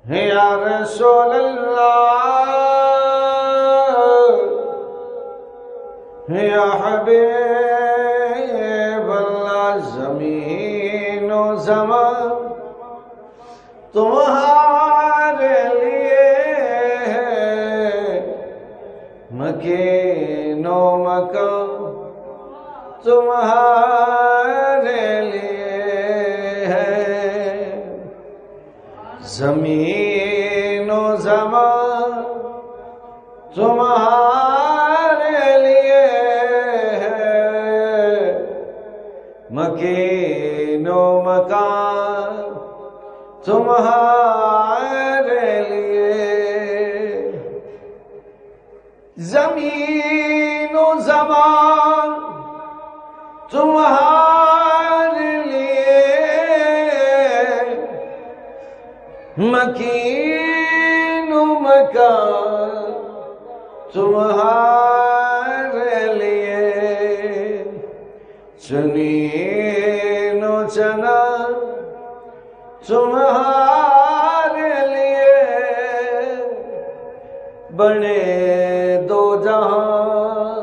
یا رسول اللہ یا حبیب اللہ، زمین و زمان تمہارے لیے ہے، مکین و مکان تمہارے لیے ہے، زمین و زمان تمہارے لیے ہے، مکین و مکان تمہارے لیے، زمین و زمان تمہارے لیے، مکین و مکان تمہارے لیے، چنین و چنا تمہارے لیے، بنے دو جہاں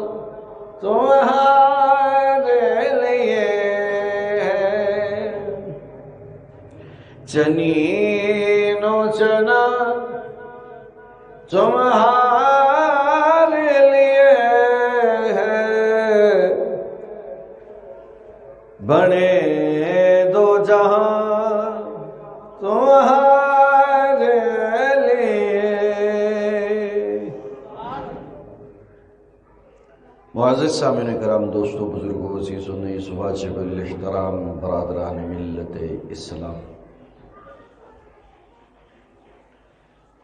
تمہارے لیے، چنین و چنا تمہارے لیے ہے، بنے دو جہاں تمہارے لیے۔ معزز سامعین کرام، دوستو، بزرگوں، عزیزوں، اس واجب الاحترام برادران ملت اسلام،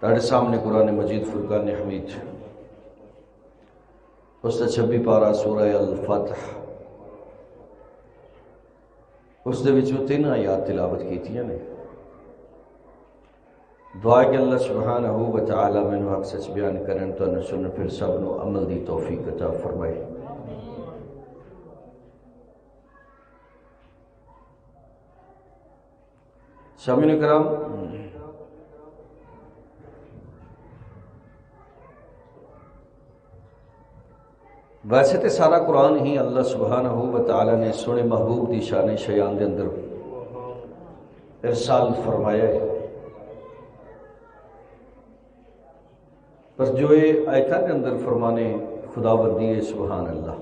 تاڑے سامنے قرآن مجید فرقان حمید اس نے 26 پارہ سورہ الفتح، اس دے وچوں 3 آیات تلاوت کیتیاں نے۔ دعا کہ اللہ سبحانہ و تعالی مینوں حق سچ بیان کرن تو سنن، پھر سب نو عمل دی توفیق عطا فرمائے۔ سامعین کرام، ویسے تے سارا قرآن ہی اللہ سبحانہ و تعالی نے سونے محبوب دی شان شیان دے اندر ارسال فرمایا ہے، پر جو یہ آیتاں دے اندر فرمانے خدا بندی ہے، سبحان اللہ۔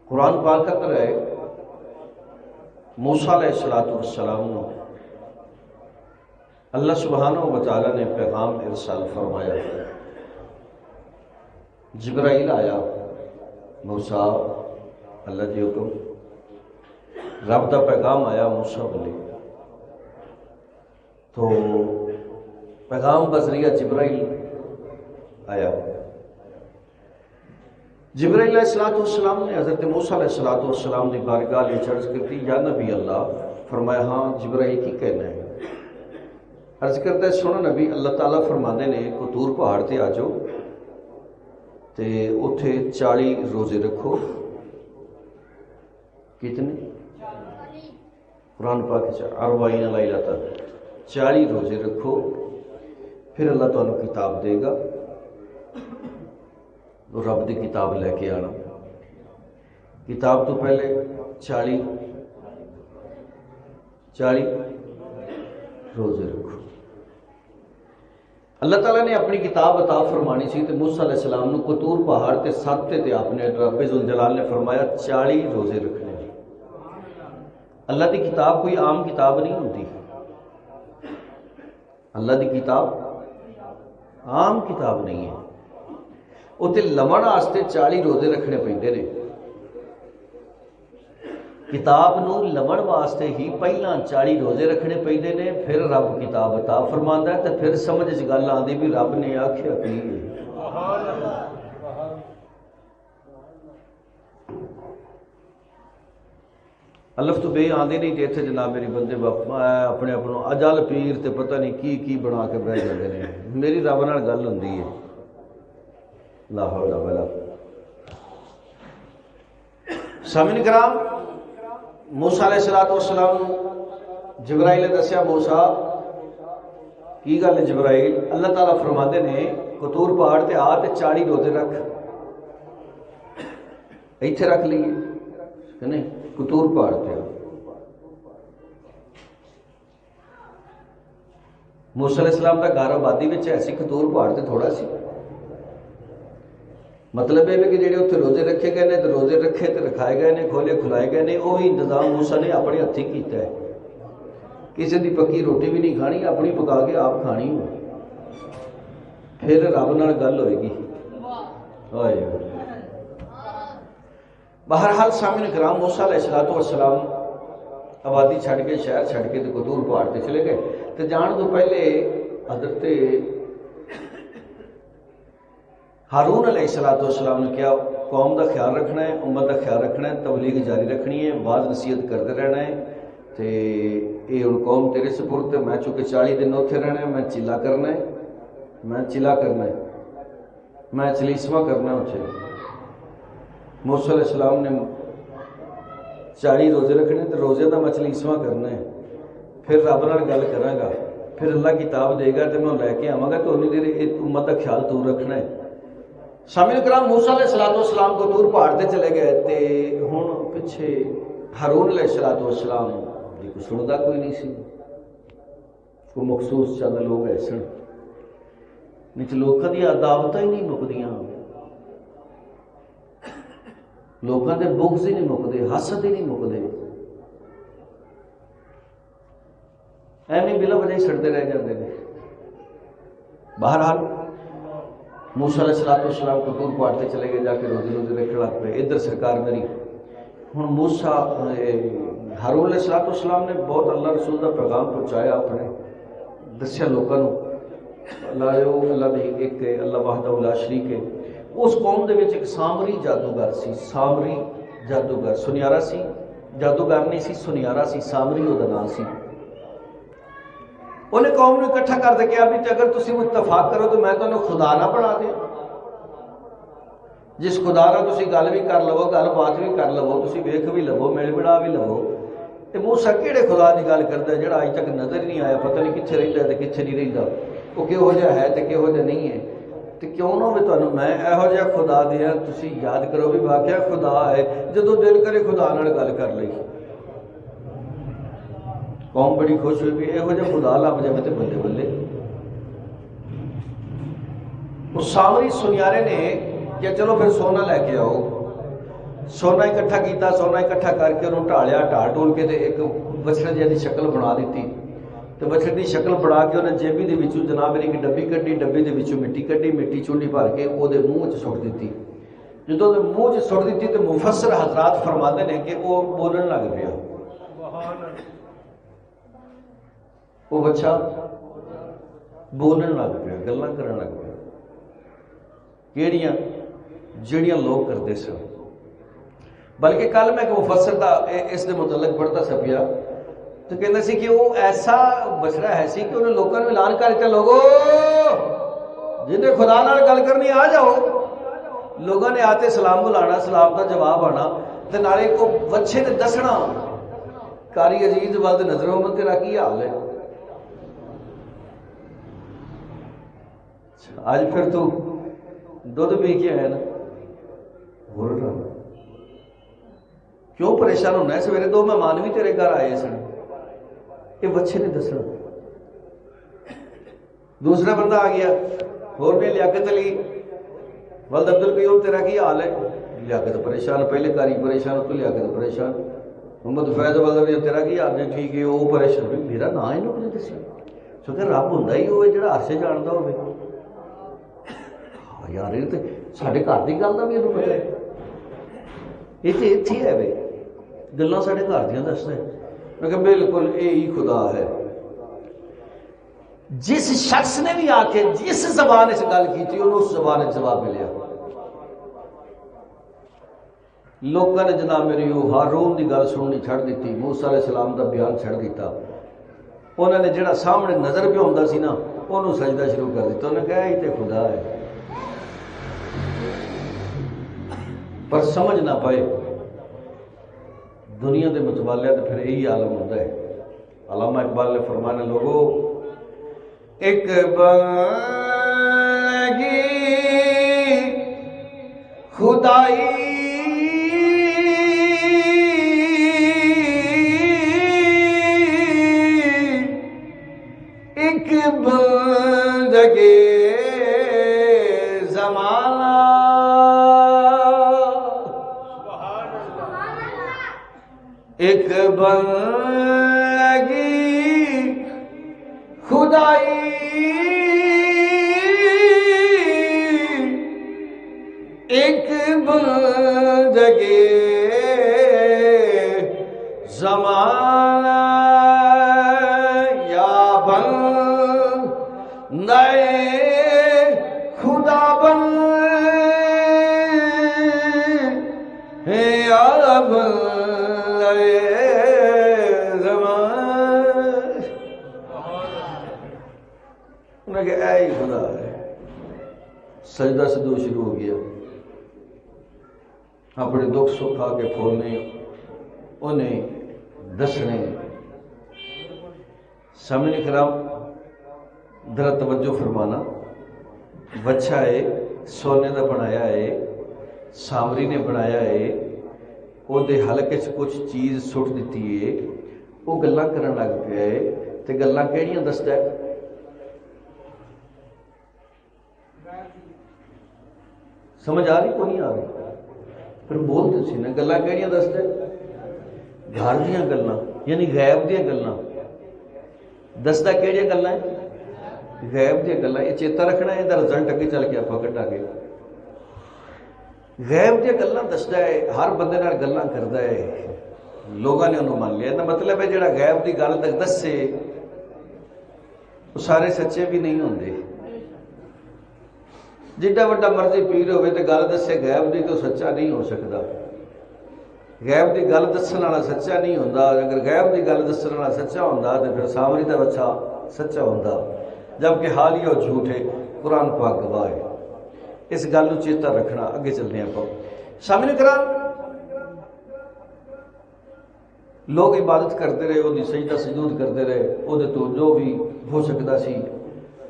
قرآن پاک اندر ہے موسیٰ علیہ السلام نے اللہ سبحانہ و تعالی نے پیغام ارسال فرمایا، جبرائیل آیا، موسیٰ اللہ جی حکم رب دا پیغام آیا موسیٰ بلے، تو پیغام بذریعہ جبرائیل آیا۔ جبرائیل علیہ السلام نے حضرت موسیٰ علیہ السلام دی بارگاہ لے عرض کرتی، یا نبی اللہ، فرمایا ہاں جبرائیل کی کہنا ہے؟ عرض کرتا ہے، سنو نبی، اللہ تعالیٰ فرماندے نے کو طور پہاڑ تے آ جاؤ تے اتھے 40 روزے رکھو۔ کتنے؟ قرآن پاک 40 لیلۃ، 40 روزے رکھو، پھر اللہ تعالیٰ کتاب دے گا، رب دی کتاب لے کے آنا۔ کتاب تو پہلے 40 روزے رکھو۔ اللہ تعالیٰ نے اپنی کتاب عطا فرمانی سی تے موسیٰ علیہ السلام نے طور پہاڑ تے سب تے آپ نے رب ذوالجلال نے فرمایا 40 روزے رکھنے۔ اللہ دی کتاب کوئی عام کتاب نہیں ہوتی، اللہ دی کتاب عام کتاب نہیں ہے، اتنے لمن واسطے 40 روزے رکھنے پیندے نے۔ کتاب نو لمن واسطے ہی پہلا 40 روزے رکھنے پیندے نے، پھر رب کتاب عطا فرماندا ہے، تے پھر سمجھ چ گل آندی بھی رب نے آکھیا کی ہے۔ الف تو بے آندے نہیں تے اتنے جناب میری بندے اپنے اپنوں اجل پیر تے پتہ نہیں کی بنا کے بہ جاندے نے۔ میری رب نال گل ہوندی ہے، لا حول ولا۔ سامعین کرام، موسیٰ علیہ السلام جبرائیل نے دسیا موسیٰ کی گل ہے جبرائیل اللہ تعالیٰ فرماندے نے قطور پہاڑ تے آ تے 40 روزے رکھ ایتھے رکھ لیے کہ نہیں قطور پہاڑ تے موسیٰ علیہ السلام دا گھر آبادی وچ ایسی قطور پہاڑ تے تھوڑا سی مطلب یہ کہ جڑے اتنے روزے رکھے گئے نے تو روزے رکھے تو رکھائے گئے نے کھولے کھلائے گئے نے وہی انتظام موسیٰ نے اپنے ہاتھی کیتا ہے کسی دی پکی روٹی بھی نہیں کھانی اپنی پکا کے آپ کھانی ہو پھر رب نال گل ہوئے گی بہرحال سامنے کرام موسیٰ علیہ السلام آبادی چھڑ کے شہر چھڑ کے تو قطور پہاڑ تے چلے گئے تو جان تو پہلے حضرت ہارون علیہ السلام نے کیا قوم دا خیال رکھنا ہے امت دا خیال رکھنا ہے تبلیغ جاری رکھنی ہے بعض نصیحت کرتے رہنا ہے تے یہ ہوں قوم تیرے سپرد میں چونکہ 40 دن اتنے رہنا ہے میں چلا کرنا ہے میں چلیسواں کرنا ہے اتنے موسیٰ علیہ السلام نے 40 روزے رکھنے تو روزے کا میں چلیسواں کرنا ہے پھر رب نال گل کراں گا پھر اللہ کتاب دے گا تو میں لے کے آواں گا تو انہیں دیر امت کا خیال تو رکھنا ہے سامعین کرام موسیٰ علیہ السلام کو طور پہاڑ تے چلے گئے تے ہن پیچھے ہارون علیہ السلام دی کو سندا کوئی نہیں سی کوئی مخصوص چند لوگ ایسے نیچ لوکاں دی عداوتاں ہی نہیں مکدیاں لوکاں دے بغض ہی نہیں مکدے حسد ہی نہیں مکدے ایویں بلا وجہ ہی سڑتے رہ جاندے نے بہرحال موسیٰ علیہ السلام کو طور پہاڑ تے چلے گئے جا کے روزے رکھنے لگ پے ادھر سرکار میری ہن موسیٰ ہارون علیہ السلام نے بہت اللہ رسول کا پیغام پہنچایا اپنے دسیا لوگوں اللہ دی ایک اللہ وحدہ لا شریک ہے اس قوم دے وچ ایک سامری جادوگر سی سامری جادوگر سنیارا سی جادوگر نہیں سی سنیارا سی سامری وہ نام سی انہیں قوم نے اکٹھا کر دے کیا بھی اگر تسی اتفاق کرو تو میں تمہیں خدا نہ بنا دیا جس خدا نہ تسی گل بھی کر لو گل بات بھی کر لو تسی ویکھ بھی لو مل بڑا بھی لو تے موسیٰ کیڑے خدا کی گل کرتا ہے جڑا اج تک نظر ہی نہیں آیا پتہ نہیں کتنے رہتا ہے تے کتنے نہیں رہتا وہ کہہو جہا ہے تے کہہو جہا نہیں ہے تے کیوں نہ ہوئے تمہیں میں یہو جہا خدا دیا تسی یاد کرو بھی واقعہ خدا ہے جدو دل کرے خدا نال گل کر لئی قوم بڑی خوش ہوئی بھی یہو جہاں خدا لب جائے تو بلے بلے اس سامری سنیارے نے کہ چلو پھر سونا لے کے آؤ سونا اکٹھا کیتا سونا اکٹھا کر کے انہوں ٹالیا ٹال ٹول کے ایک بچڑے جہی شکل بنا دیتی تو بچڑے کی شکل بنا کے انہیں جیبی دے وچوں جناب میری ایک ڈبی کڈی ڈبی دے وچوں مٹی کڈی مٹی چونڈی بھر کے وہ منہ چ سٹ دیتی جدو منہ چ سٹ دیتی تو مفسر حضرات فرماتے ہیں کہ وہ بولن لگ پیا وہ بچہ بولن لگ پیا گلاں کرن لگ پیا کیڑیاں جڑیاں لوگ کرتے سن بلکہ کل میں ایک مفسر دا اس دے متعلق پڑھتا سا پیا تو کہنا سی کہ وہ ایسا بچڑا ہے سی کہ انہیں لوگوں نے اعلان کر دیا لوگو جنہیں خدا نال گل کرنی آ جاؤ لوگوں نے آتے سلام بلانا سلام کا جواب آنا تے نالے کو بچے نے دسنا کاری عزیز والد نظر محمد تیرا کی حال ہے آج پھر تو دودھ پی کے آیا نا کیوں پریشان ہونا ہے سویرے 2 مہمان بھی تیرے گھر آئے سن یہ بچے نے دسنا دوسرا بندہ آ گیا اور بھی لیاقت علی ولد عبد القیوم تیرا کی حال ہے لیاقت پریشان پہلے کاری پریشان تو لیاقت پریشان محمد فیض ولد تیرا کی حال ہے ٹھیک ہے وہ پریشان بھی میرا نا ہی نہیں دسی کیونکہ رب ہوں ہی ہوئے جڑا عرشے جانتا ہوئے یار یہ تو سارے گھر کی گل کا بھی یہ پتا ہے یہ تو اتنے ہے بھائی گلیں سارے گھر دیا دستا ہے میں کہ بالکل یہی خدا ہے جس شخص نے بھی آ کے جس زبان سے گل کی انہوں اس زبان سے جواب ملیا لوگوں نے جناب میری وہ ہارون کی گل سننی چھڑ دیتی موسیٰ علیہ السلام کا بیان چھڑ دیتا انہوں نے جڑا سامنے نظر پہ آتا سی نا انہوں سجدہ شروع کر دیتا انہوں نے کہا یہ تو خدا ہے پر سمجھ نہ پائے دنیا دے متبالے تو پھر یہی عالم ہوتا ہے. علامہ اقبال نے فرمانے لوگوں ایک بندگی خدائی ایک بندگی زمانہ ایک بندگی خدائی ایک بندگی زمانہ یا بندے خدا بندے یا بندے زمانہ. انہیں کہ اے ہی خدا ہے. سجدہ سدو شروع ہو گیا. اپنے دکھ سکھ آ کے کھولنے انہیں دسنے. سامنے کرام ذرا توجہ فرمانا. بچہ ہے سونے کا بنایا ہے سامری نے بنایا ہے وہ دے حلقے کچھ چیز سٹ دیتی ہے وہ گلاں کرن لگ پیا ہے تے گلاں کیڑیاں دسدا ہے سمجھ آ رہی کو نہیں آ رہی پھر بولتے سی نا گلاں کیڑیاں دسدا ہے گھر دیاں گلاں یعنی غیب دیاں گلاں دسدا کیڑیاں گلاں ہیں غیب دیاں گلاں. یہ چیتا رکھنا ہے ادھر رزلٹ اگے چل کے آپ کٹا گے. غیب دیاں گلاں دسدا ہے ہر بندے نال گلاں کردا ہے لوگاں نے انہوں مان لیا. مطلب ہے جڑا غیب دی گل تک دسے وہ سارے سچے بھی نہیں ہوندے. جڈا وڈا مرضی پیر ہوئے تو گل دسے غیب دی تو سچا نہیں ہو سکتا. غیب دی گل دسن والا سچا نہیں ہوندا. اگر غیب دی گل دسن والا سچا ہوندا تو پھر سامری دا بچہ سچا ہوندا جبکہ حال ہی وہ جھوٹ ہے. قرآن پاک گواہ ہے. اس گل نو چیتا رکھنا. اگے چلنے آپ سامنے کرام لوگ عبادت کرتے رہے وہ سجدہ سجود کرتے رہے وہ تو جو بھی ہو سکتا سی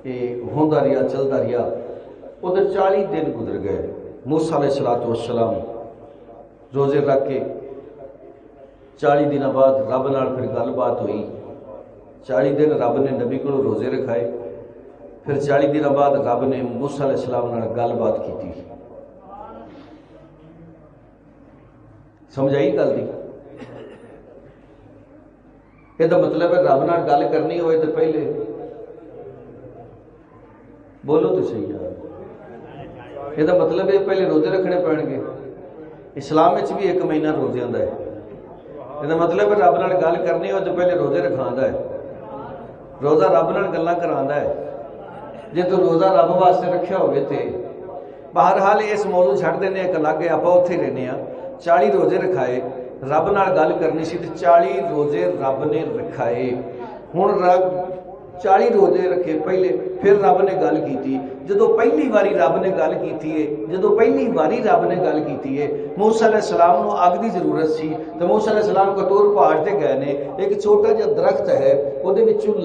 یہ ہوندا رہا چلتا رہا. وہ 40 دن گزر گئے. موسیٰ علیہ السلام روزے رکھ کے 40 دن بعد رب نال پھر گل بات ہوئی. 40 دن رب نے نبی کو روزے رکھائے. پھر 40 دن بعد رب نے موسیٰ علیہ السلام نال گل بات کی تھی. سمجھ آئی گل دی؟ یہ مطلب ہے رب نال گل کرنی ہوئے تو پہلے بولو تو صحیح ہے. یہ مطلب ہے پہلے روزے رکھنے پڑیں گے. اسلام بھی 1 مہینہ روزے آتا ہے. یہ مطلب ہے رب نال گل کرنی ہو تو پہلے روزے رکھا ہے. روزہ رب نال گلاں کرا ہے. جی تو روزہ رب واسطے رکھا ہوئے تو بہرحال اس موضوع چھڑ دینے ایک الگ آپ اتنے رہنے. 40 روزے رکھائے رب نال گل کرنی سی تو 40 روزے رب نے رکھائے. ہوں رب 40 روزے رکھے پہلے پھر رب نے گل کی. جدو پہلی باری رب نے گل کی ہے موسیٰ علیہ السلام کو اگ کی ضرورت سی تو موسیٰ علیہ السلام کٹور پہاڑ سے گئے نے. ایک چھوٹا جہا درخت ہے وہ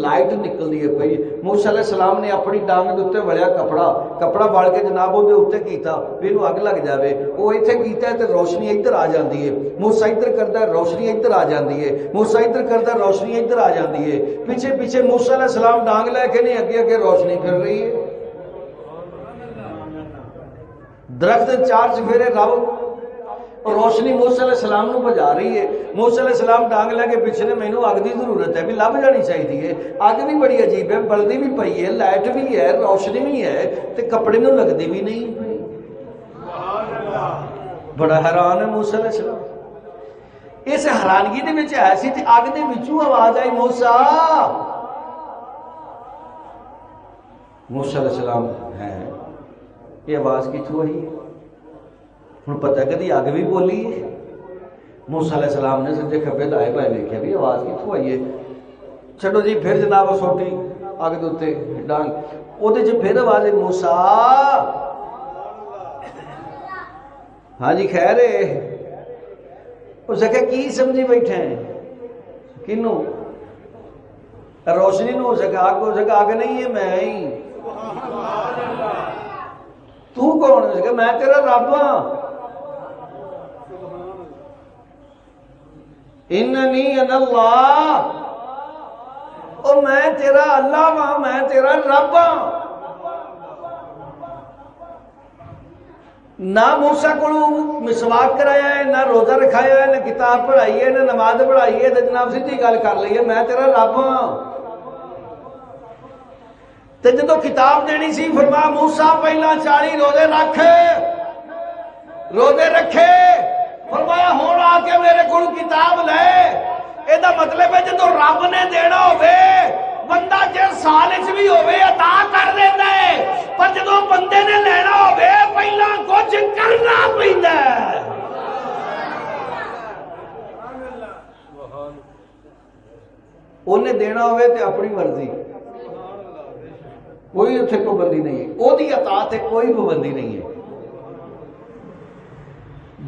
لائٹ نکلتی ہے پی. موسیٰ علیہ السلام نے اپنی ڈانگ کے اتنے وڑیا کپڑا بال کے جناب وہ کیتا بھی یہ اگ لگ جائے. وہ اتنے کیتا ہے تو روشنی ادھر آ جاتی ہے. موسیٰ ادھر کرتا ہے روشنی ادھر آ جاتی ہے. موسیٰ ادھر کرتا ہے روشنی ادھر آ جاتی ہے. پیچھے پیچھے موسیٰ علیہ السلام ڈانگ لے کے نہیں اگے اگے روشنی پھر رہی ہے. درخت 4 چفیرے رب اور روشنی موسیٰ علیہ السلام کو بجا رہی ہے. موسیٰ علیہ السلام ڈانگ لے کے پیچھے نے مینوں اگ کی ضرورت ہے بھی لب جانی چاہیے. اگ بھی بڑی عجیب ہے بلدی بھی پئی ہے لائٹ بھی ہے روشنی بھی ہے تو کپڑے نوں لگتی بھی نہیں. بڑا حیران ہے موسیٰ علیہ السلام. اس حیرانگی دے وچ ایسی تے اگ دے وچوں آواز آئی موسیٰ علیہ السلام ہے. یہ آواز کتوں آئی ہے؟ ہوں پتہ کدی اگ بھی بولی ہے. موسیٰ علیہ السلام نے سجے کھبے دائیں بائیں دیکھا بھی آواز کتوں آئی ہے. چھڈو جی پھر جناب سوٹی اگ دے اتنے ڈانگ وہ پھر آواز ہے موسیٰ. ہاں جی خیر ہے اس نے کہا کی سمجھی بیٹھے ہیں کنوں روشنی نو ہو سکا آگ ہو سکا آگ نہیں ہے میں ہی تو کون ہو سکا میں تیرا رب ہاں اننی انا اللہ او میں تیرا اللہ ہاں میں تیرا رب ہاں نہ موسیٰ کو مسواک کرایا ہے نہ روزہ رکھایا ہے نہ کتاب پڑھائی ہے نہ نماز پڑھائی ہے تو جناب سیدھی گل کر لی ہے میں تیرا رب ہاں تے جدو کتاب دینی سی فرمایا موسیٰ پہلا 40 روزے رکھے فرمایا ہون آ کے میرے کو کتاب لے یہ مطلب ہے جدو رب نے دینا ہوئے بندہ جے سالچ بھی ہوئے عطا کر دیتا ہے پر جدو بندے نے لینا ہوئے پہلا کچھ کرنا پیندا ہے انہیں دینا ہوئے تے اپنی مرضی کوئی اتنے پابندی نہیں ہے وہ دی عطا تے کوئی پابندی نہیں ہے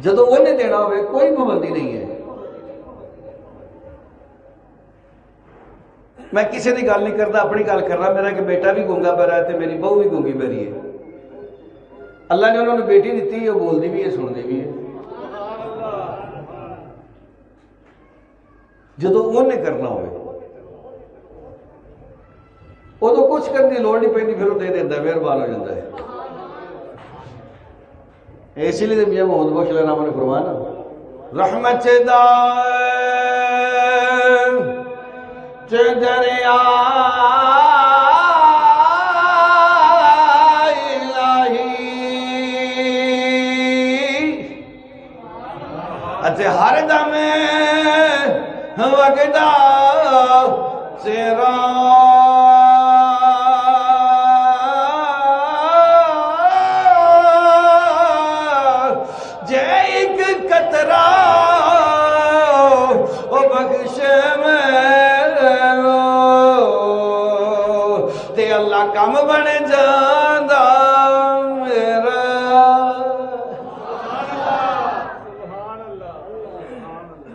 جدو انہیں دینا ہوئے کوئی پابندی نہیں ہے میں کسی کی گل نہیں کرتا اپنی گل کر رہا میرا کہ بیٹا بھی گونگا پہ رہا ہے تو میری بہو بھی گونگی پہ رہی ہے اللہ نے انہوں نے بیٹی دیتی ہے وہ بولتی بھی ہے سنتی بھی ہے جدو انہیں کرنا ہوئے وہ تو کچھ کرنے کی لوڑ نہیں پہنی پھر وہ دے دیتا ہے مہربان ہو جاتا ہے اسی لیے میاں محمد بخش علیہ السلام نے فرمایا نا رحمت دریا ہر دم وگدا تیرا جے ایک قطرہ او بخش تے اللہ کم بن جاندا میرا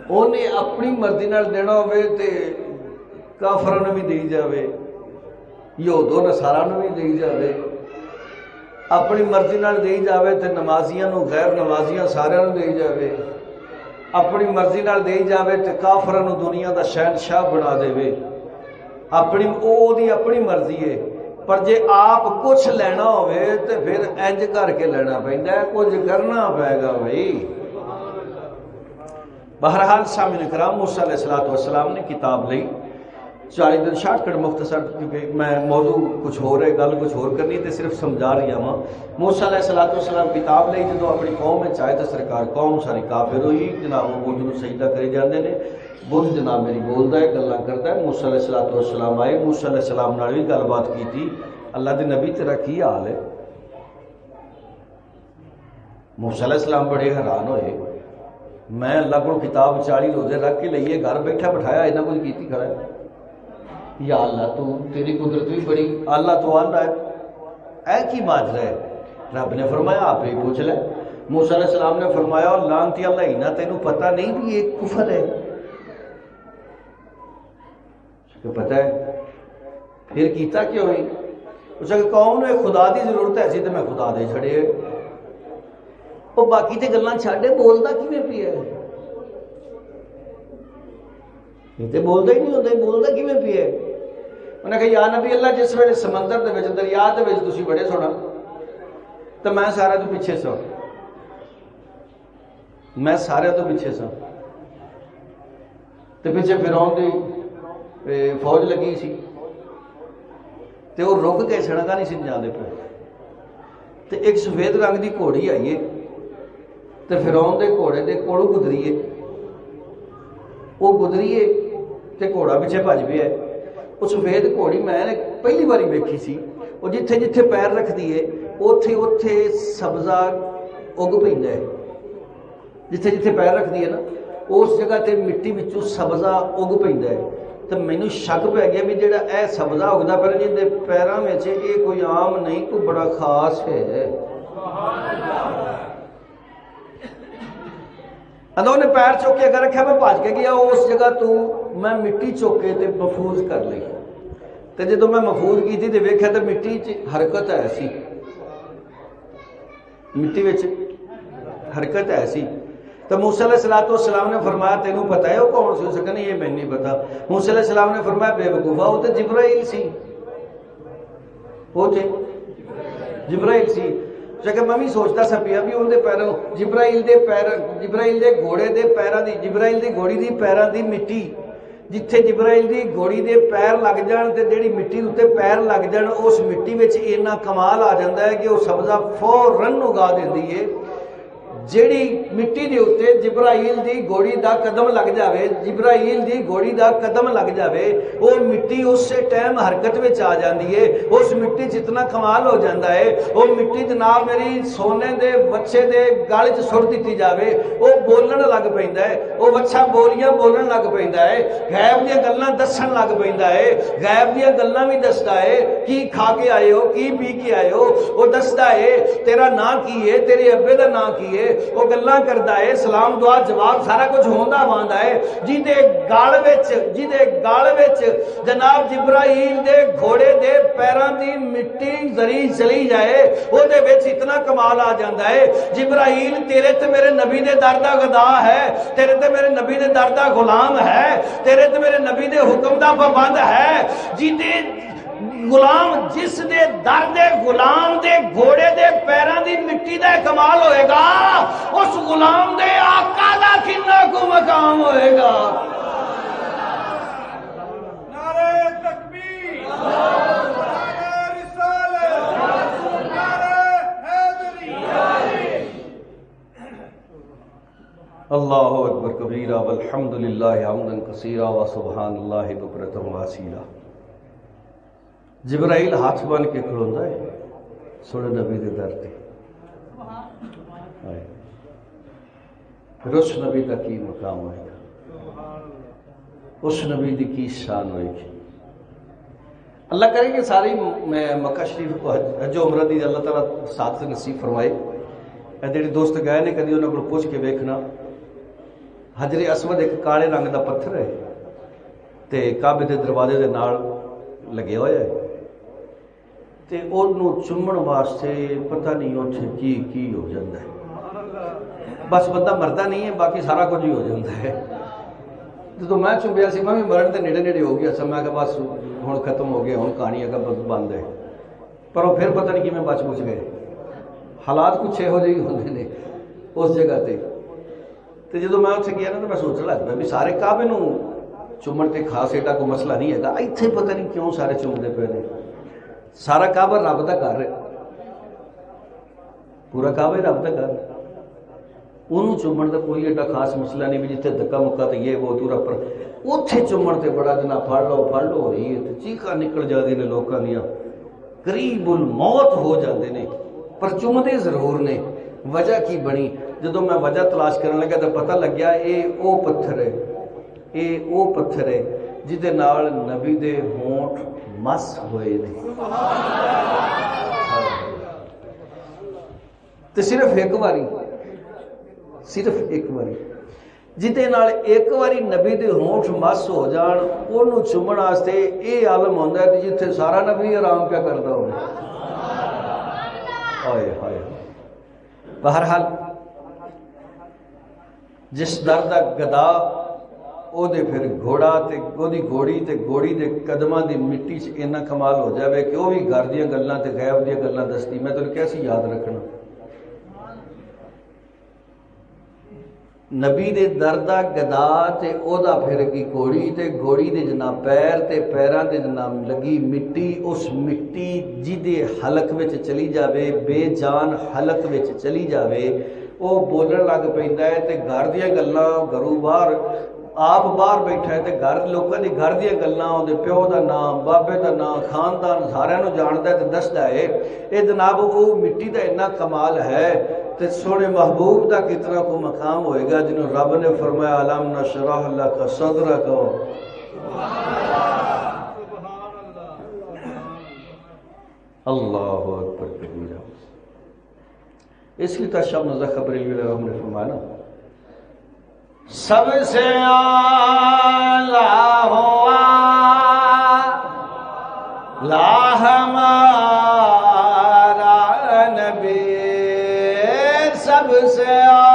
انہیں اپنی مرضی نال دینا ہوئے تے کافروں بھی دی جاوے یہودو نصارا بھی دی جاوے اپنی مرضی نال دی جاوے تے نمازیاں نو غیر نمازیاں سارے نو دی جاوے اپنی مرضی نال دی جاوے تے کافروں نو دنیا دا شہنشاہ بنا دے وے اپنی او دی اپنی مرضی ہے پر جے آپ کچھ لینا ہوئے تے پھر انج کر کے لینا پیندا ہے کچھ کرنا پائے گا بھائی بہرحال سامعین کرام موسیٰ علیہ السلام نے کتاب لئی 40 دن شارٹ کٹ مختصر کیونکہ میں موضوع کچھ ہو رہے گل کچھ اور کرنی تے صرف سمجھا رہی ہوں موسیٰ علیہ السلام کتاب لئی جدو اپنی قوم میں چاہے تو سرکار قوم ساری کافر ہوئی جناب وہ بدھ سجدہ کرے جاندے نے بدھ جناب میری بولدا ہے گلاں کردا ہے موسیٰ علیہ السلام آئے موسیٰ علیہ السلام نال بھی گل بات کیتی اللہ دے نبی تیرا کی حال ہے موسیٰ علیہ السلام بڑے حیران ہوئے میں اللہ کو کتاب 40 روزے رکھ کے لئیے گھر بیٹھا بٹھایا اتنا کچھ کیتی کھڑا ہے یا اللہ تو تیری قدرت بھی بڑی اللہ تو آن رہا ہے اے کی ماجرا ہے رب نے فرمایا آپ ہی پوچھ لے موسیٰ علیہ السلام نے فرمایا لعنتی اللہ ہی نہ تینوں پتہ نہیں بھی ایک کفر ہے کہ پتہ ہے پھر کیتا کیوں ہوئی اس کہ قوم نے خدا دی ضرورت ہے ایسی تو میں خدا دے چھڑے وہ باقی تے گلاں چھاڑے بولدا کیویں پیا ہے یہ تے بولدا ہی نہیں ہوندا بولدا کیویں پیا ہے انہاں کہ یا نبی اللہ جس ویلے سمندر دے وچ دریا دے وچ تسی بڑے سونا تے میں سارے تو پیچھے سا میں سارے تو پیچھے سا تے پیچھے فرعون دی فوج لگی سی تے وہ رک کے سڑکاں نہیں سی جاندے پے تے ایک سفید رنگ دی گھوڑی آئی ہے تے فرعون دے گھوڑے دے کولوں گزری ہے وہ گزری ہے تے گھوڑا پیچھے بھج پیا ہے وہ سفید گھوڑی میں نے پہلی باری ویکھی سی وہ جتھے جتھے پیر رکھدی ہے اوتھے اوتھے سبزہ اگ پیندا ہے جتھے جتھے پیر رکھدی ہے نا اس جگہ تے مٹی وچوں سبزہ اگ پیندا ہے تو مینوں شک پہ گیا بھی جڑا اے سبزہ اگدا پیا جن دے پیراں وچ یہ کوئی عام نہیں کوئی بڑا خاص ہے انہوں نے پیر چک کے اگر رکھا میں بھج کے گیا اس جگہ تو میں مٹی چک کے تے محفوظ کر لی تے جدوں میں محفوظ کی تے ویکھیا تے مٹی چ حرکت ہے سی مٹی وچ حرکت ہے سی تو موسیٰ علیہ السلام نے فرمایا تینوں پتہ ہے وہ کون سی؟ اس نے کہا نہیں یہ میں نہیں پتا۔ موسیٰ علیہ السلام نے فرمایا بے وقوفا وہ تو جبرائیل سی وہ تھے جبرائیل سی کہ میں بھی سوچتا سا پیا بھی اندر پیروں جبرائیل دے گھوڑے دے پیراں دی جبرائیل دی گھوڑی دی پیراں دی مٹی جتھے جبرائیل دی گھوڑی دے پیر لگ جان تے جیڑی مٹی اتنے پیر لگ جان اس مٹی وچ اینا کمال آ جاتا ہے کہ وہ سبزہ فوراً اگا دیندی ہے۔ جیڑی مٹی دے اتنے جبرائیل دی گھوڑی دا قدم لگ جاوے جبرائیل دی گھوڑی دا قدم لگ جاوے وہ مٹی اس سے ٹائم حرکت میں آ جاندی ہے۔ اس مٹی جتنا کمال ہو جاندہ ہے وہ مٹی جناب میری سونے دے بچے دے گال چ سٹ دیتی جاوے وہ بولن لگ پیندا ہے وہ بچہ بولیاں بولن لگ پیندا ہے غیب دیاں گلاں دسن لگ پیندا ہے غیب دیاں گلاں بھی دسدا ہے کی کھا کے آئے ہو کی پی کے آئے ہو وہ دسدا ہے تیرا نام کی ہے تیرے ابے دا نام کی ہے وہ گلاں کردا ہے سلام دعا جواب سارا کچھ ہوندا واندا ہے جیدے گال وچ جناب جبرائیل دے گھوڑے دے پیراں دی مٹی زری چلی جائے او دے وچ اتنا کمال آ جاندا ہے جبرائیل تیرے تے میرے نبی دے در دا گدا ہے تیرے تے میرے نبی دے در دا غلام ہے تیرے تے میرے نبی دے حکم دا پابند ہے جیدے غلام جس دے در دے غلام دے گھوڑے دے پیراں دی مٹی دا کمال ہوئے گا اس غلام دے آقا دا کنا کو مقام ہوئے گا۔ نعرہ تکبیر، نعرہ رسالت، نعرہ حیدری۔ اللہ اکبر کبیرہ والحمدللہ حمدا کثیرا وسبحان اللہ بکرۃ واسیلا۔ جبرائیل ہاتھ بن کے کھڑوندا ہے سونے نبی دے در تے پھر اس نبی کا کی مقام ہوئے گا اس نبی دی کی شان ہوئے گی۔ اللہ کرے کہ ساری میں مکہ شریف حج و عمرہ دی اللہ تعالیٰ ساتھ سے نصیب فرمائے جڑے دوست گئے نے کدی انہوں کو پوچھ کے ویکھنا حجر اسود ایک کالے رنگ دا پتھر ہے تے کعبے دے دروازے دے نال لگے ہوئے ہے تے انہوں چمن واسطے پتہ نہیں اتنے کی ہو جاتا ہے بس بندہ مردا نہیں ہے باقی سارا کچھ ہی ہو جاتا ہے۔ جدو میں چومیا سی میں بھی مرن کے نیڑے نیڑے ہو گیا سا میں کہ بس ہوں ختم ہو گیا ہوں کہانی اگر بند ہے پر وہ پھر پتہ نہیں کہ میں بچ بچ گئے حالات کچھ یہو جہی ہوتے ہیں اس جگہ تے جدو میں اتنے گیا نا تو میں سوچنے لگ پیا بھی سارے کعبے نوں چومن تے خاص ایڈا کوئی مسئلہ نہیں ہے اتنے پتہ نہیں کیوں سارے چومتے پے نے سارا کعبہ رب دا گھر ہے پورا کعبہ رب دا گھر انہوں چومن کا کوئی ایڈا خاص مسئلہ نہیں بھی جتنے دکا مکا تو یہ وہ تورا پر اتنے چومن تے بڑا جنا پھڑ لو ہو رہی ہے چیخا نکل جاتی نے لوگوں دیا قریب الموت ہو جاتے ہیں پر چومتے ضرور نے وجہ کی بنی جدو میں وجہ تلاش کرنے لگا تو پتہ لگ گیا او پتھر ہے جہدے نال نبی دے ہونٹ مس ہوئے نے تو صرف ایک باری جہدے نال ایک باری نبی دے ہونٹ مس ہو جان انہوں چومن واسطے یہ عالم ہوندا ہے کہ جتھے سارا نبی آرام کیا کرتا ہو بہرحال جس در دا گدا او دے پھر گھوڑا تے او دی گھوڑی دے قدماں دی مٹی چ اینا کمال ہو جاوے کہ وہ بھی گھر دیاں گلاں تے غیب دیاں گلاں دستی میں تو کیسی یاد رکھنا نبی دے دردا گدا تے او دا پھر کی گھوڑی دے جناب پیر تے پیراں تے جناب لگی مٹی اس مٹی جدے حلق وچ چلی جاوے بے جان حلق وچ چلی جاوے او بولن لگ پیندا ہے تے گھر دیاں گلاں گھروں باہر آپ باہر بیٹھا ہے تے گھر لوکاں دی گھر دیاں گلاں اودے پیو دا نام بابے دا نام خاندان سارے نوں جاندا ہے تے دسدا ہے اے جناب او مٹی دا اتنا کمال ہے تے سونے محبوب دا کتنا کو مقام ہوئے گا جنہوں رب نے فرمایا الم نشرح لک صدرک اللہ اکبر کبیرہ اس لیے تشب نظر خبری علیہ نے فرمایا نا سب سے اعلیٰ ہوا لا ہمارا نبی، سب سے اعلیٰ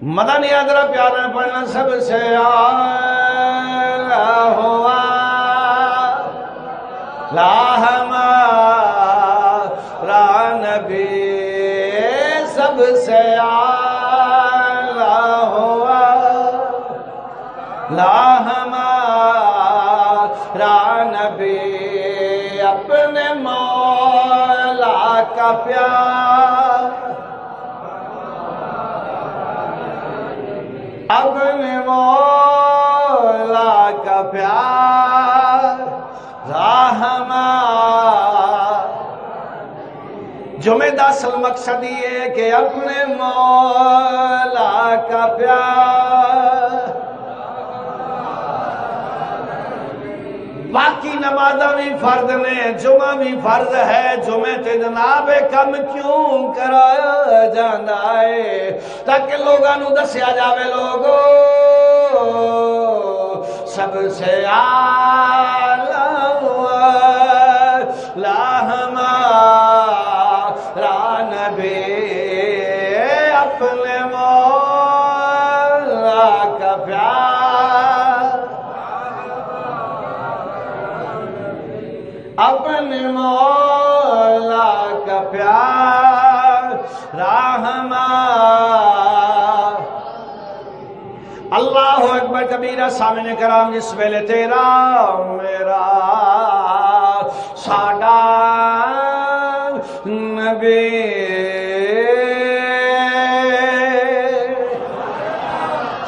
مدنی ادرا پیارا پڑھنا، سب سے اعلیٰ ہوا لا ہمارا نبی، سب سے اعلیٰ ہوا لا ہمارا نبی، اپنے مولا کا پیار، اپنے مولا کا پیار جمعہ دا اصل مقصد یہ کہ اپنے مولا کا پیار، باقی نمازاں بھی فرض نے، جمعہ بھی فرض ہے، جمعہ تے جناب کم کیوں کرایا جانا ہے تاکہ لوگاں نو دسیا جاوے لوگو سب سے اعلیٰ لا ہمارا نبی، اپنے مولا کا پیار، اپنے مولا کا پیار رحمہ۔ اللہ اکبر کبیرہ، سامعین کرام، جس ویلے تیرا میرا ساڈا نبی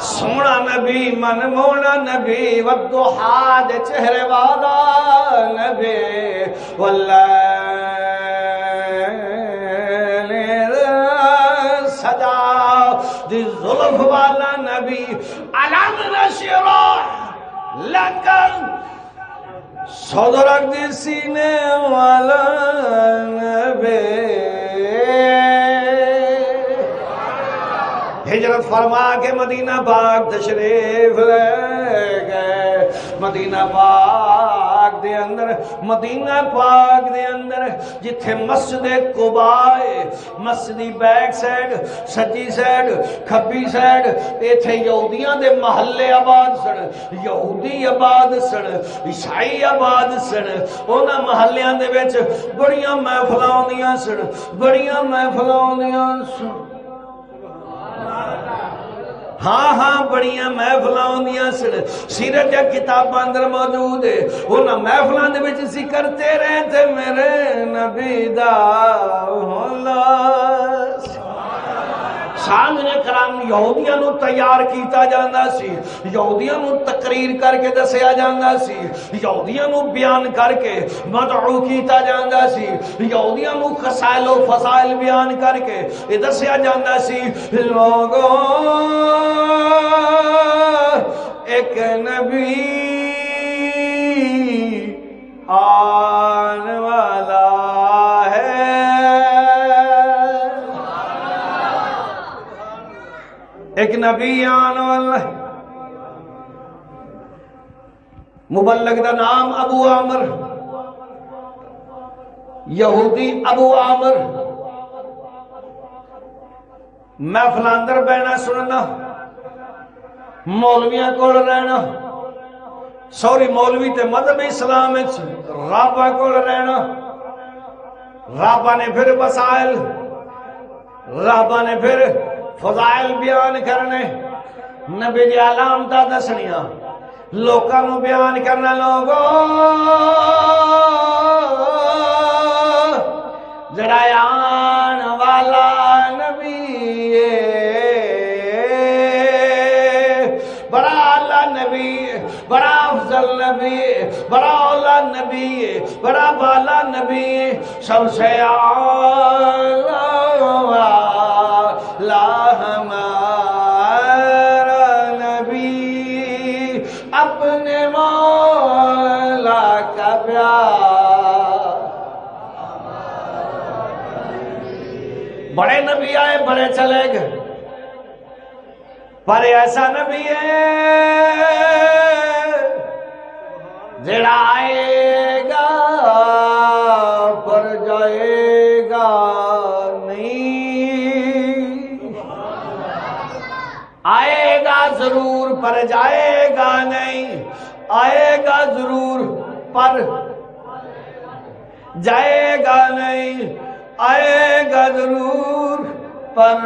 سونا نبی، من مونا نبی، والضحا دے چہرے والا نبی، واللیل سجا دی ظلف والا نبی، علم نشرح لکن صدرک دی سینے والا نبی، ہجرت فرما کے مدینہ پاک تشریف لے گئے، مدینہ پاک دے اندر، مدینہ پاک دے اندر جتھے مسجد قباء، مسجدی بیک سائڈ، سجی سائڈ، کھبی سائڈ، ایتھے یہودیاں دے محلے آباد سن، یہودی آباد سن، عیسائی آباد سن، اونا محلیاں دے وچ بڑیاں محفلاں ہوندیاں سن، بڑیاں محفلاں ہوندیاں سن، ہاں بڑیاں محفلاں ہوندیاں سن، سیرت یا کتاب اندر موجود ہے، انہاں محفلاں دے وچ ذکر تیرے تے میرے نبی دا اللہ۔ سامنے کرام یہودیاں نو تیار کیتا جاندہ سی، یہودیاں نو تقریر کر کے دسیا جاندہ سی، یہودیاں نو بیان کر کے مدعو کیتا جاندہ سی، یہودیاں نو خسائل و فضائل بیان کر کے دسیا جاندہ سی، لوگوں ایک نبی آن والا ہے، ایک نبی آن والا ہے۔ مبلغ دا نام ابو عامر، یہودی ابو عامر، محفل اندر بہنا سننا، مولویاں کول رہنا، سوری مولوی تے مذہب اسلام رابع کول رہنا، رابع نے پھر وسائل، رابع نے پھر فضائل بیان کرنے، نبی دی علامتہ دسنیاں، لوکاں نو بیان کرنا، لوگوں جڑا آن والا نبی بڑا اعلیٰ نبی، بڑا افضل نبی، بڑا اولا نبی، بڑا بالا نبی، سب سے اعلیٰ ہمارا نبی، اپنے مولا کا پیار بڑے نبی آئے بڑے چلے گئے، پر ایسا نبی ہے جڑا آئے گا پر جائے گا نہیں، آئے گا ضرور پر جائے گا نہیں، آئے گا ضرور پر جائے گا نہیں، آئے گا ضرور پر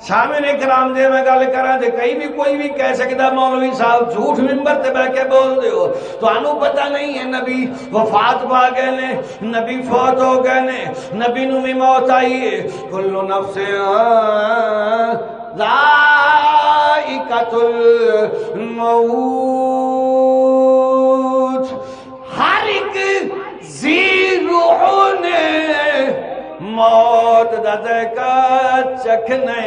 شامل کرام دے میں گل کراں تے کئی بھی کوئی بھی کہہ سکدا مولوی صاحب جھوٹ منبر تے بیٹھ کے بول دے ہو، تانوں پتہ نہیں ہے نبی وفات پا گئے نے، نبی فوت ہو گئے نے، نبی نوں بھی موت آئی ہے، کل نفس ذائقۃ الموت، ہر ایک ذی روح نے موت دا ذائقہ چکھنے،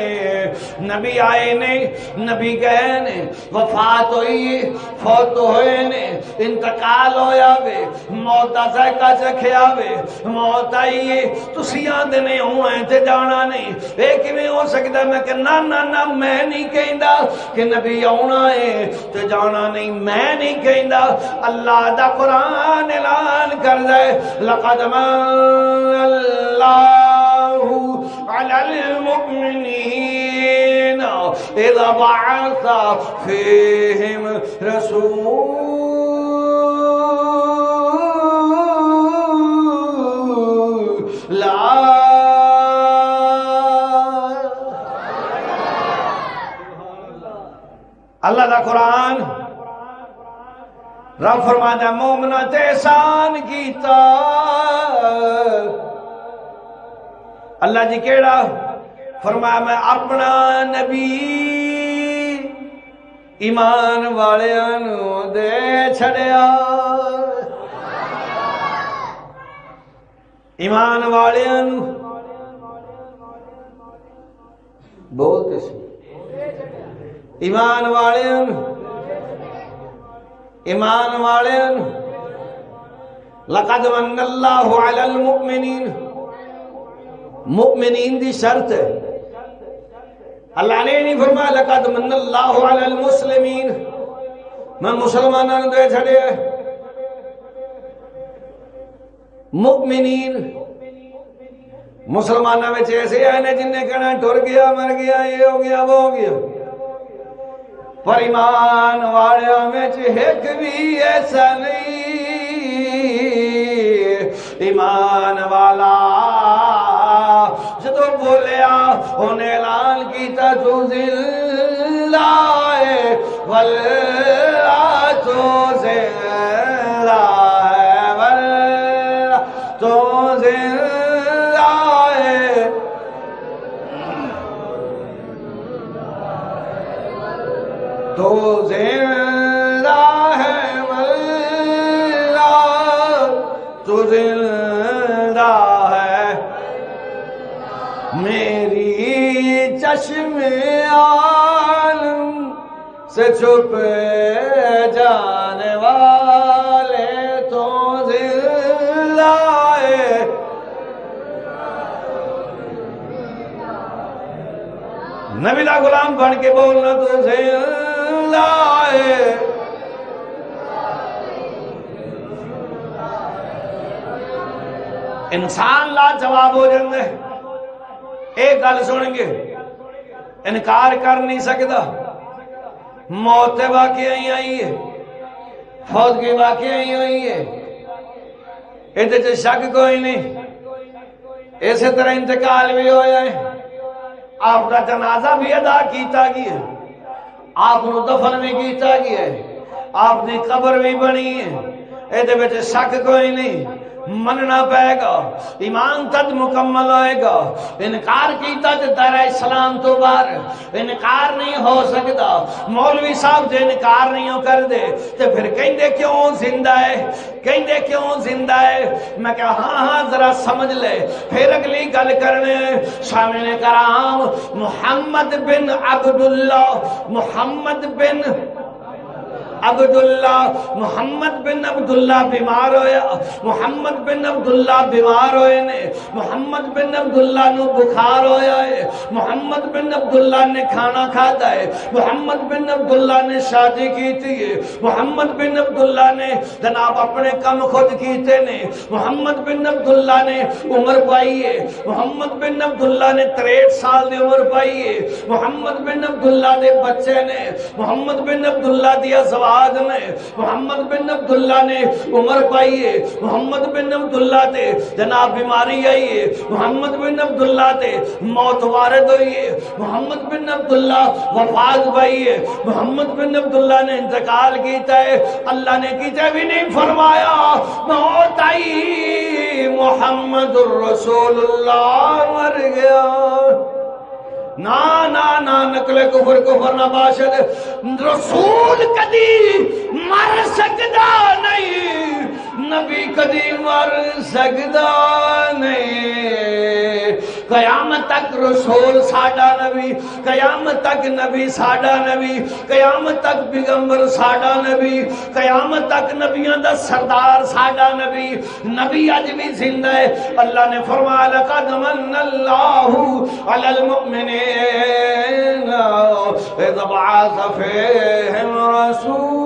نبی آئے نے، نبی گئے نے، وفات ہوئی فوت ہوئے نے، انتقال ہویا وے، موت دا ذائقہ چکھیا وے، موت آئی ہے، تسی آندے نے ہونا ہے تے جانا نہیں، اے کیویں ہو سکدا؟ میں کہ نا نا نا میں نہیں کہندا کہ نبی آنا ہے تے جانا نہیں، میں نہیں کہندا، اللہ دا قرآن اعلان کر دے، لقد من اللہ على المؤمنين إذا بعث فيهم رسولا اللہ دا قرآن رب فرماتا ہے مومنہ تے احسان کیتا، اللہ جی کیڑا؟ فرمایا میں اپنا نبی ایمان والیاں دے چھڑیا، ایمان والیاں بولتے سی، ایمان والیاں لقد من اللہ علی المؤمنین، مؤمنین دی شرط ہے، اللہ نے نہیں فرمایا لقد من اللہ علی المسلمین، میں مسلمانوں دے چھڑے، مؤمنین مسلمانوں میں ایسے آئے نے جن نے کہنا ٹر گیا مر گیا یہ ہو گیا وہ ہو گیا، پر ایمان والیاں میں ایک بھی ایسا نہیں، ایمان والا جدو بولیا انہیں اعلان کیتا تو زندہ ہے واللہ تو زندہ ہے واللہ تو زندہ ہے، تو زندہ ہے واللہ تو زندہ ہے، میری چشم عالم سے چھپ جانے والے تو زندہ ہے، نبی دا غلام بن کے بولنا تو زندہ ہے، انسان لا جواب ہو جاندے، ایک گل سنیں گے انکار کر نہیں سکتا، موت واقعی آئی ہے، فوت کی واقعی ہوئی ہے، ادھے سے شک کوئی نہیں، اسی طرح انتقال بھی ہویا ہے، آپ کا جنازہ بھی ادا کیتا گیا ہے، آپ نے دفن بھی کیتا گیا ہے، آپ نے قبر بھی بنی ہے، ادھے سے شک کوئی نہیں، مننا پائے گا، ایمان تد مکمل ہوئے گا، انکار کیتا تے دار اسلام تو باہر انکار نہیں ہو سکتا، مولوی صاحب جے انکار نہیں ہو کر دے تے پھر کہیں دے کیوں زندہ ہے، کہیں دے کیوں زندہ ہے، میں کہا ہاں ذرا سمجھ لے، پھر اگلی گل کرنے شامل کرام محمد بن عبداللہ، محمد بن عبداللہ محمد بن عبداللہ بیمار ہویا محمد بن عبداللہ بیمار ہوئے نے محمد بن عبداللہ نو بخار ہویا ہے محمد بن عبداللہ نے کھانا کھاتا ہے محمد بن عبداللہ نے شادی کیتی ہے محمد بن عبداللہ نے جناب اپنے کم خود کیتے نے محمد بن عبداللہ نے عمر پائی ہے محمد بن عبداللہ نے 63 سال دی عمر پائی ہے محمد بن عبداللہ دے بچے نے محمد بن عبداللہ دی ازواج نے محمد بن عبداللہ نے عمر پائی ہے محمد بن عبداللہ تے جناب بیماری آئی ہے محمد بن عبداللہ تے موت وارد ہوئی ہے محمد بن عبداللہ وفات پائی ہے محمد بن عبداللہ نے انتقال کیتا ہے اللہ نے کیتا بھی نہیں فرمایا موت آئی محمد الرسول اللہ مر گیا نا نا نا نقل کفر نہ باشد رسول کدی مر سکدا نہیں نبی کدی مر سکدا نہیں قیامت تک رسول ساڈا نبی قیامت تک نبی ساڈا نبی قیامت تک پیغمبر ساڈا نبی قیامت تک نبیاں دا سردار ساڈا نبی نبی اج بھی زندہ ہے اللہ نے فرمایا لقد من اللہ علی المؤمنین اذ بعث فیہم رسولا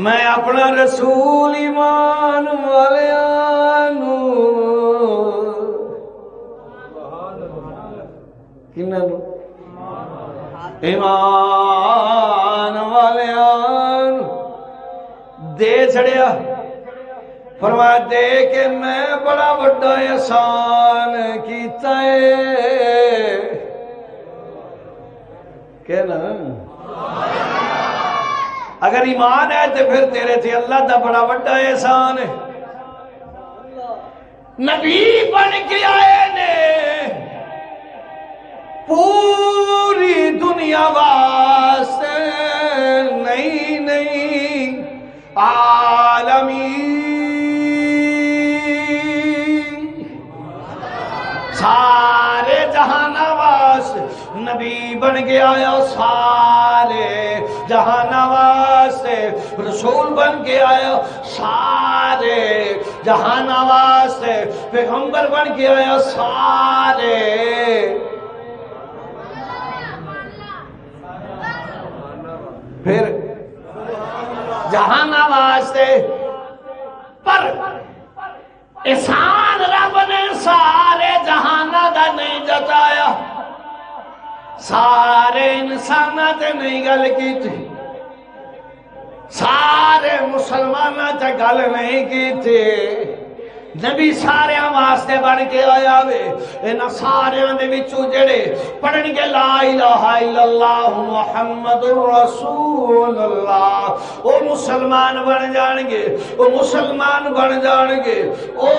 میں اپنا رسول ایمان والیانو کنانو ایمان والیانو دے چھڑیا فرمایا دے کہ میں بڑا بڑا احسان کیتا ہے کہنا اگر ایمان ہے تو پھر تیرے تھے اللہ دا بڑا بڑا احسان ہے نبی بن کے آئے نے پوری دنیا واسطے نہیں نہیں عالمی سارے جہان واسطے نبی بن کے آیا سارے جہان واسطے رسول بن کے آیا سارے جہان واسطے پیغمبر بن کے آیا سارے پھر جہان واسطے پر احسان رب نے سارے جہانہ دا نہیں جتایا سارے انسانہ تے نہیں گل کی تھی سارے مسلمانہ تے گل نہیں کی تھی نبی سارے واسطے بن کے آیا وے انہاں سارے دے وچوں جڑے پڑھن گے لا الہ الا اللہ محمد رسول اللہ او مسلمان بن جان گے او مسلمان بن جان گے او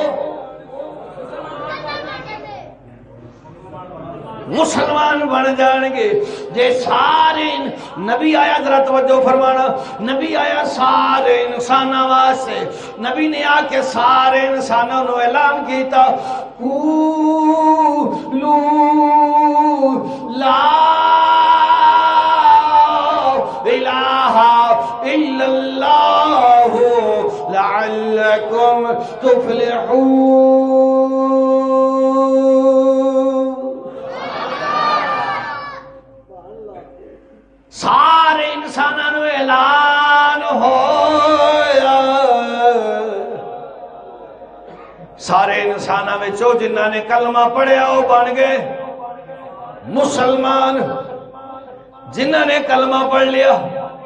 مسلمان بن جان گے جے سارے نبی آیا ذرا توجہ فرمانا نبی آیا سارے انسانہ واسطے نبی نے آ کے سارے انسانوں نے اعلان کیتا قولوا لا الہ الا اللہ لعلکم تفلحون سارے انسانوں اعلان ہویا سارے انسانوں میں جنہاں نے کلمہ پڑھیا وہ بن گئے مسلمان جنہاں نے کلمہ پڑھ لیا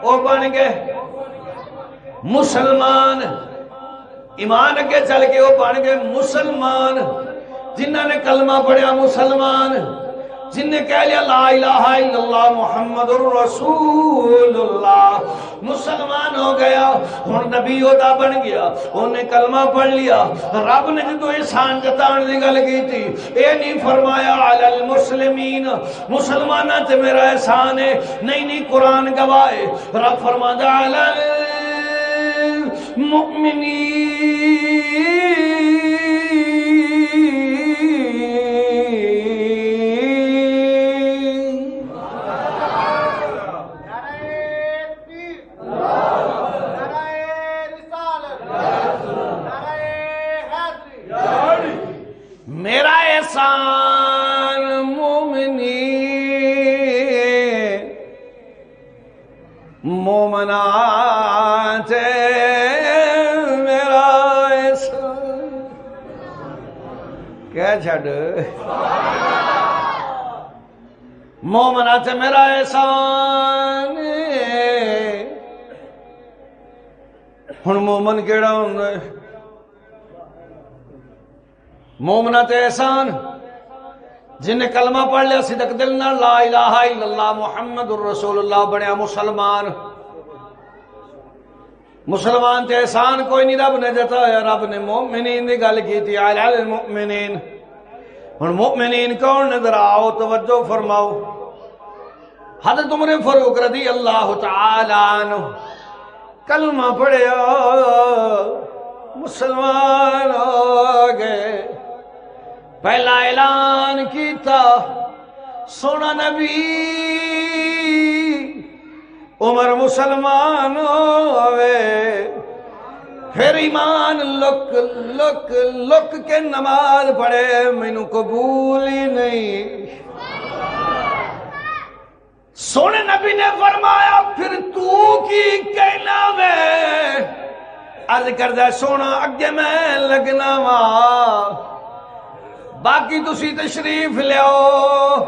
وہ بن گئے مسلمان ایمان کے چل کے وہ بن گئے مسلمان جنہاں نے کلمہ پڑھیا مسلمان جن نے کہہ لیا لا الہ الا اللہ محمد الرسول اللہ مسلمان ہو گیا ہن نبی ہوتا بن گیا انہوں نے کلمہ پڑھ لیا رب نے جو احسان جتان دی گل کی تھی اے نہیں فرمایا علی المسلمین مسلمانہ تے میرا احسان ہے نہیں قرآن گواہ ہے رب فرماتا علی المؤمنین چھڑ مومنا تے میرا احسان ہن مومن کیڑا ہوندا ہے مومنا تے احسان جن نے کلمہ پڑھ لیا صدق دل نال لا الہ الا اللہ محمد الرسول اللہ بنیا مسلمان مسلمان تے احسان کوئی نہیں رب نے جتایا رب نے مومنین دی گل کیتی علی المؤمنین ہن مؤمنین کون نظر آؤ توجہ فرماؤ حضرت عمر فاروق رضی اللہ تعالی عنہ کلمہ پڑھیا مسلمان ہو گئے پہلا اعلان کیتا سونا نبی عمر مسلمان ہوئے پھر ایمان لک لک لک کے نماز پڑھے مینوں قبول ہی نہیں سونے نبی نے فرمایا پھر تو کی کہنا میں عرض کردہ سونا اگے میں لگنا وا باقی تسی تشریف لیاؤ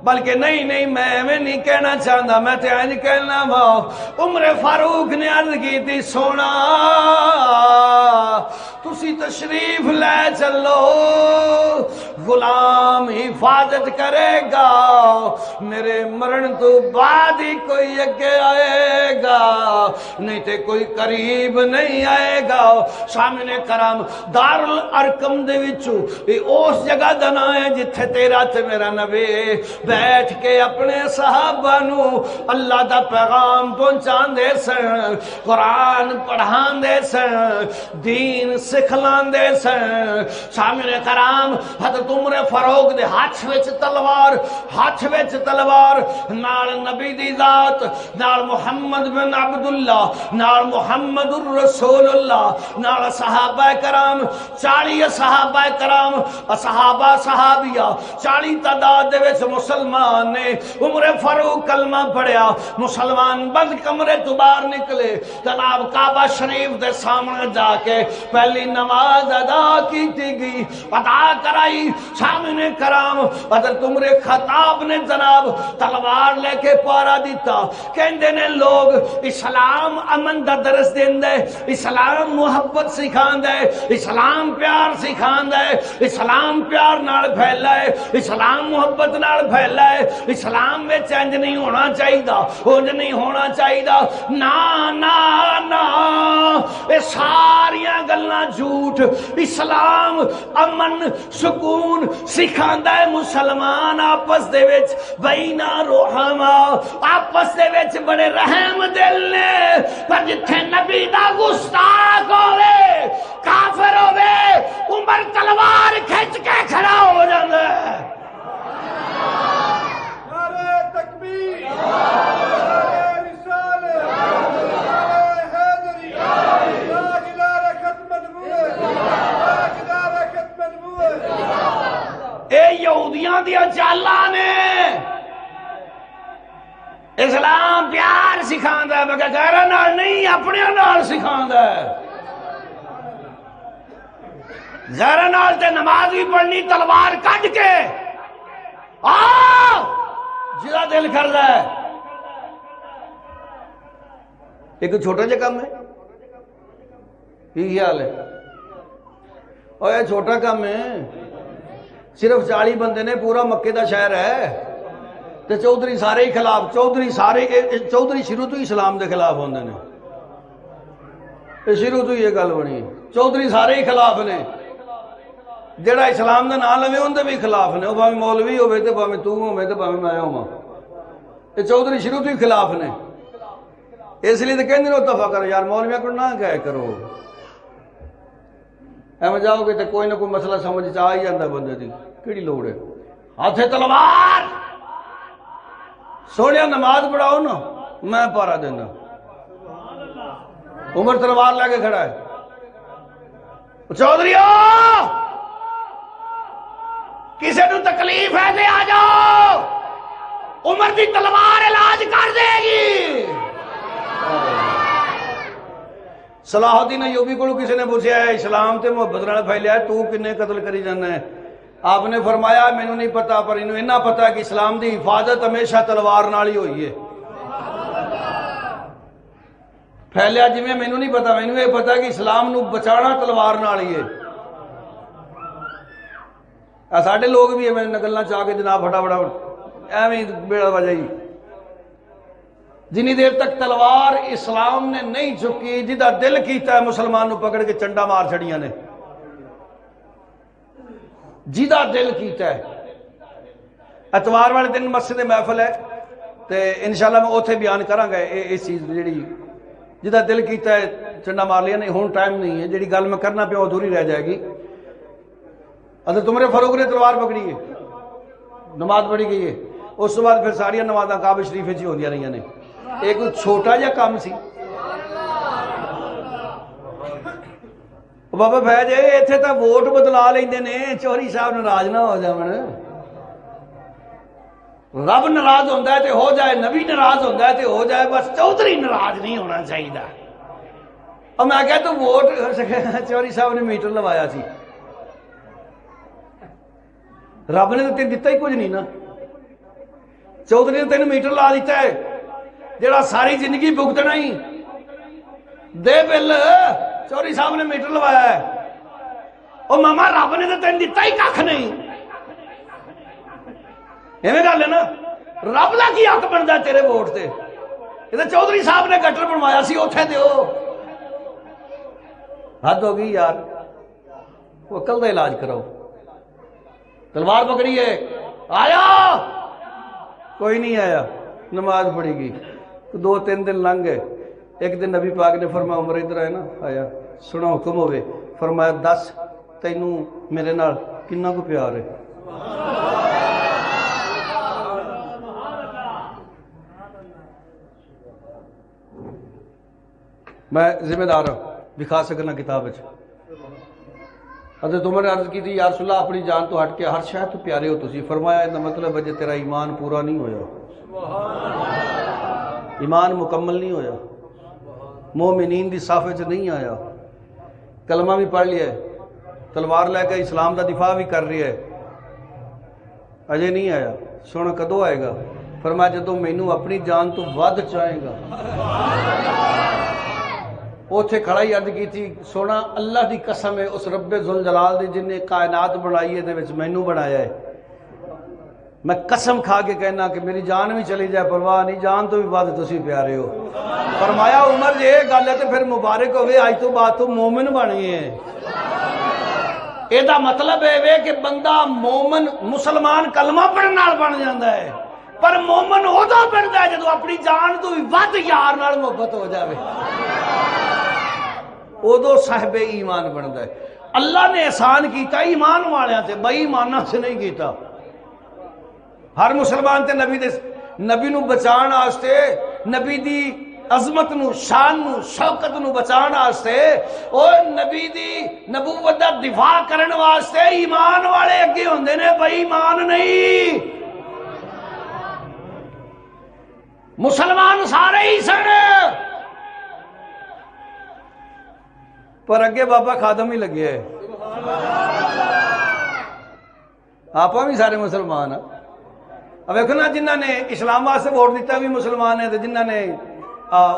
بلکہ نہیں میں نہیں کہنا چاہتا میں تے انج کہنا وا عمر فاروق نے عرض کی تھی سونا تسی تشریف لے چلو غلام حفاظت کرے گا میرے مرن تو بعد ہی کوئی اگے آئے گا نہیں تے کوئی قریب نہیں آئے گا سامنے کرام دار الارقم دے وچوں اس جگہ دا نام ہے جتھے تیرا تے میرا نبی بیٹھ کے اپنے صحابہ نو اللہ دا پیغام پہنچان دے سن قرآن پڑھان دے سن دین سکھلان دے سن سامنے کرام حضرت عمر فاروق دے ہاتھ وچ تلوار نال نبی دی ذات نال محمد بن عبداللہ نال محمد الرسول اللہ نال صحابہ کرام 40 صحابہ کرام صحابیہ 40 تعداد دے وچ مسلمان نے عمر فاروق کلمہ پڑھیا مسلمان بند کمرے تو باہر نکلے جناب کعبہ شریف دے سامنے جا کے پہلی نماز ادا کی گئی ادا کرائی سامنے کرام حضرت عمر خطاب نے جناب تلوار لے کے پارا دیتا کہندے نے لوگ اسلام امن دا درس دیندے اسلام محبت سکھاندے اسلام پیار سکھاندے اسلام پیار نال پھیلا ہے اسلام محبت نال پھیلا ہے اسلام میں چینج نہیں ہونا چاہیے اونج نہیں ہونا چاہیے نا نا نا اے ساریاں گلاں جھوٹ اسلام امن سکون سکھاندا ہے مسلمان آپس دے وچ بینا روحما آپس دے وچ بڑے رحم دل نے پر جتھے نبی دا گستاخ ہوے کافر ہوے عمر تلوار کھچ کے کھڑا ہو جاندا ہے نعرہ تکبیر نعرہ رسالت نعرہ حیدری لا الہ ختم نبوت لا الہ ختم نبوت اے یہودیاں دیا چالاں نے اسلام پیار سکھاندا ہے مگر غیراں نال نہیں اپنے نال سکھاندا ہے غیراں نال تے نماز بھی پڑھنی تلوار کڈ کے جدا دل کردا ہے ایک چھوٹا جا کام ہے یہ خیال ہے اور یہ چھوٹا کام ہے صرف 40 بندے نے پورا مکے دا شہر ہے تے چودھری سارے ہی خلاف چودھری شروع تو ہی اسلام دے خلاف ہوندے نے شروع تو یہ گل بنی چودھری سارے ہی خلاف نے جڑا اسلام دا نام لوے اون دے بھی خلاف نے او بھاویں مولوی ہوے تے بھاویں تو ہوے تے بھاویں میں ہوواں یہ چودھری شروع تو ہی خلاف نے اس لیے تے کہندے نے اتفاق کرو یار مولویاں کو نہ کہے کرو ایویں جاؤ گے تے کوئی نہ کوئی مسئلہ سمجھ آ ہی جاندا بندے دی کیڑی لوڑ ہے ہاتھے تلوار سوڑیا نماز پڑھاؤ نا میں پارا دینا عمر تلوار لے کے کھڑا ہے چودھریو کسی نو تکلیف ہے تے آ جاؤ عمر دی تلوار علاج کر دے گی صلاح الدین ایوبی کو کسی نے پوچھا ہے اسلام تے محبت نال پھیلیا ہے تو کنے قتل کری جانا ہے آپ نے فرمایا مینوں نہیں پتا پر انہوں اتنا پتا کہ اسلام دی حفاظت ہمیشہ تلوار نال ہی ہوئی ہے. پھیلیا جی مینوں نہیں پتا، مینوں یہ پتا کہ اسلام نو بچانا تلوار نال ہی ہے. ساڈے لوگ بھی ایویں گلاں چاہ کے جناب فٹافٹ ایویں بیڑا وجہ ہی. جنی دیر تک تلوار اسلام نے نہیں چکی، جدا دل کیتا ہے مسلمان نو پکڑ کے چنڈا مار چھڑیاں نے، جدا دل کیتا ہے. اتوار والے دن مسجد محفل ہے تے انشاءاللہ میں اوتھے بیان کراں گا اس چیز جڑی جدا دل کیتا ہے چنڈا مار لیا. نہیں ہن ٹائم نہیں ہے، جڑی گل میں کرنا پیا ادھوری رہ جائے گی. حضرت عمر فاروق نے تلوار پکڑی ہے، نماز پڑھی گئی ہے، اس کے بعد پھر ساری نمازاں کعبہ شریف وچ ہوندیاں رہیاں نے. ایک چھوٹا جا کام سی. بابا فیض اتنے تو ووٹ بدلا لیندے نے، چوہری صاحب ناراض نہ ہو جاون. رب ناراض ہوتا ہے تو ہو جائے، نبی ناراض ہوتا ہے تو ہو جائے، بس چودھری ناراض نہیں ہونا چاہیے. اور میں کہا تو ووٹ چوہری صاحب نے میٹر لوایا سی، رب نے تو دتا ہی کچھ نہیں نا. چودھری نے تین میٹر لا دیتا ہے جڑا ساری زندگی بھگتنا ہی. دے بل، چوہری صاحب نے میٹر لوایا ہے. او ماما رب نے تو تین دتا ہی کھ نہیں. ایویں گل ہے نا، رب کا کی حق بنتا ہے تیرے ووٹ سے؟ یہ تو چودھری صاحب نے گٹر بنوایا سی، اوتھے دیو. حد ہو گئی یار، وہ عقل کا علاج کراؤ. تلوار پکڑی ہے، آیا کوئی نہیں آیا، نماز پڑھی گئی. 2-3 دن لنگ گئے. ایک دن نبی پاک نے فرمایا عمر ادھر آئے نا، آیا سنا حکم ہوئے. فرمایا دس تینوں میرے نال کنا کو پیار ہے؟ میں ذمہ دار ہوں، دکھا سکنا کتاب. حضرت عمر نے عرض کی تھی یا رسول اللہ اپنی جان تو ہٹ کے ہر شاید تو پیارے ہو تسی. فرمایا اس کا مطلب ہے جے تیرا ایمان پورا نہیں ہویا، ایمان مکمل نہیں ہویا، مومنین دی صف وچ نہیں آیا، کلمہ بھی پڑھ لیا ہے، تلوار لے کے اسلام دا دفاع بھی کر رہی ہے، اجے نہیں آیا. سن کدو آئے گا؟ فرمایا جدوں مینوں اپنی جان تو ود چاہے گا. اوتھے کھڑا ہی عرض کی تھی سونا اللہ دی قسم ہے اس رب ذوالجلال دی جن نے کائنات بنائی ہے دے وچ مینوں بنایا ہے، میں قسم کھا کے کہنا کہ میری جان بھی چلی جائے پرواہ نہیں، جان تو بھی بعد تسی پیارے ہو. فرمایا عمر یہ گل ہے تو پھر مبارک ہوئے، آج تو بات تو مومن بنی ہے. یہ دا مطلب ہے کہ بندہ مومن مسلمان کلمہ پڑھنا بن جاتا ہے، پر مومن ادو بنتا ہے جدو اپنی جان تو بھی ود یار نال محبت ہو جاوے، ادو صاحب ایمان بنتا ہے. اللہ نے احسان کیتا ایمان والیاں تے، بے ایماناں سے نہیں کیتا. ہر مسلمان تے نبی نو بچان واسطے، نبی دی عظمت نو، شان نو، شوکت نو بچان واسطے، اور نبی دی نبوت دا دفاع کرن واسطے ایمان والے اگے ہوندے نے، بے ایمان نہیں. مسلمان سارے ہی سن پر اگے بابا خادم ہی لگے ہے. آپ بھی سارے مسلمان ہیں. اب دیکھو نا جنہ نے اسلام واسطے ووٹ دیتا بھی مسلمان ہے، جنہ نے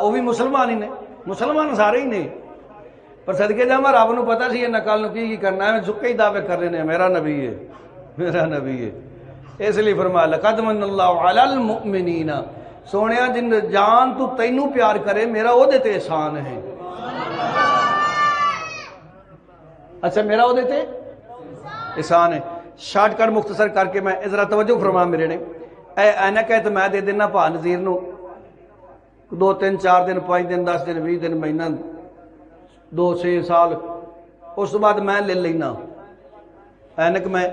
وہ بھی مسلمان ہی نے، مسلمان سارے ہی نے. پر صدقے جا میں رب نو پتا سی نکال نو کی کرنا ہے، جھکے ہی دعوے کر رہے ہیں میرا نبی ہے، میرا نبی ہے. اس لیے فرمایا لقد من اللہ علی المؤمنین، سونیا جن جان تو تینوں پیار کرے میرا وہ دیتے احسان ہے. اچھا میرا وہ دیتے احسان ہے. شارٹ کٹ مختصر کر کے میں ذرا توجہ فرما میرے نے اے اینک ہے تو میں دے دینا پا نظیر نو 2 3 4 دن 5 دن 10 دن 20 دن مہینہ 2 6 سال، اس بعد میں لے لینا اینک، میں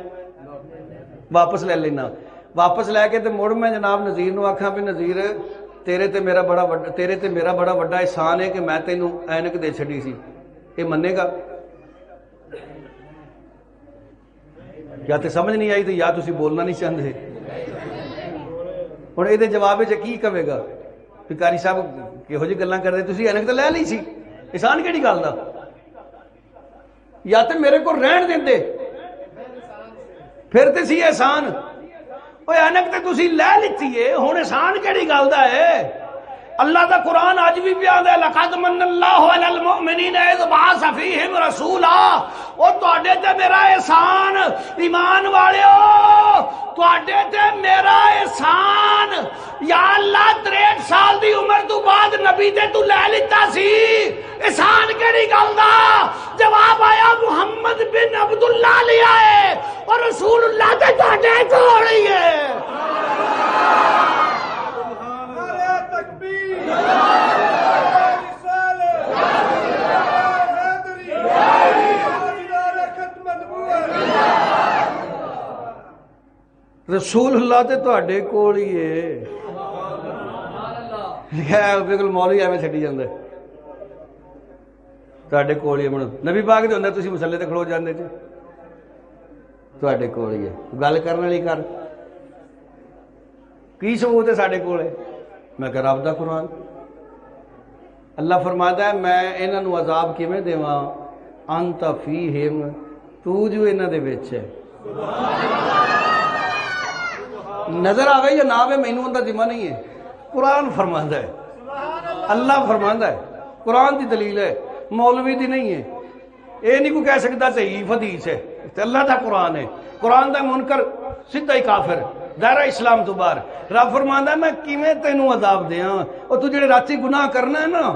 واپس لے لینا. واپس لے کے تے مڑ میں جناب نظیر نو آکھاں بھی نظیر تیرے تے میرا بڑا بڑا احسان ہے کہ میں تینوں اینک دے چھڑی سی. یہ منے گا؟ یا تے سمجھ نہیں آئی تو یا تسی بولنا نہیں چاہتے. ہن یہ جواب کی کہے گا کہ قاری صاحب کہو جی گلاں کردے، تسی اینک تے لے لی سی، احسان کیڑی گل دا؟ یا تے میرے کو رہن دیندے، پھر تے سی احسان اوے انک تے تسی لے لیتی ہے ہن احسان کیڑی گل دا ہے اللہ دا قرآن اج بھی بیان ہے لقد من اللہ علی المؤمنین اذ بعث فیہم رسولا او تواڈے تے میرا احسان ایمان والےو تواڈے تے میرا احسان یا اللہ 63 سال دی عمر تو بعد نبی تے تو لے لیتا سی احسان کیڑی گل دا جواب آیا محمد بن عبداللہ لے آئے اور رسول اللہ تے تواڈے کول ہی ہے رسول اللہ تے تواڈے کول ہی ہے بالکل مولوی ایویں چھڈی جاندا تواڈے کول ہی ہے نبی پاک دے ہوندا تسی مسلے تے کھلو جاندے جی تواڈے کول ہی ہے گل کرن والی کر کی ثبوت ہے ساڈے کول ہے میں کہ رب دا قرآن اللہ فرماتا ہے میں انہاں نو عذاب کیویں دیواں انت فیہم تو جو انہاں دے وچ ہے نظر آوے یا نہ آوے مینوں اوندا ذمہ نہیں ہے قرآن فرماندا ہے اللہ فرماندا ہے قرآن دی دلیل ہے مولوی دی نہیں ہے اے نہیں کوئی کہہ سکتا ضعیف حدیث ہے تے اللہ دا قرآن ہے قرآن دا منکر سیدھا ہی کافر دائرہ اسلام تو باہر رب فرماندا ہے میں کیویں تینوں عذاب دیاں او تو جڑے راتی گناہ کرنا ہے نا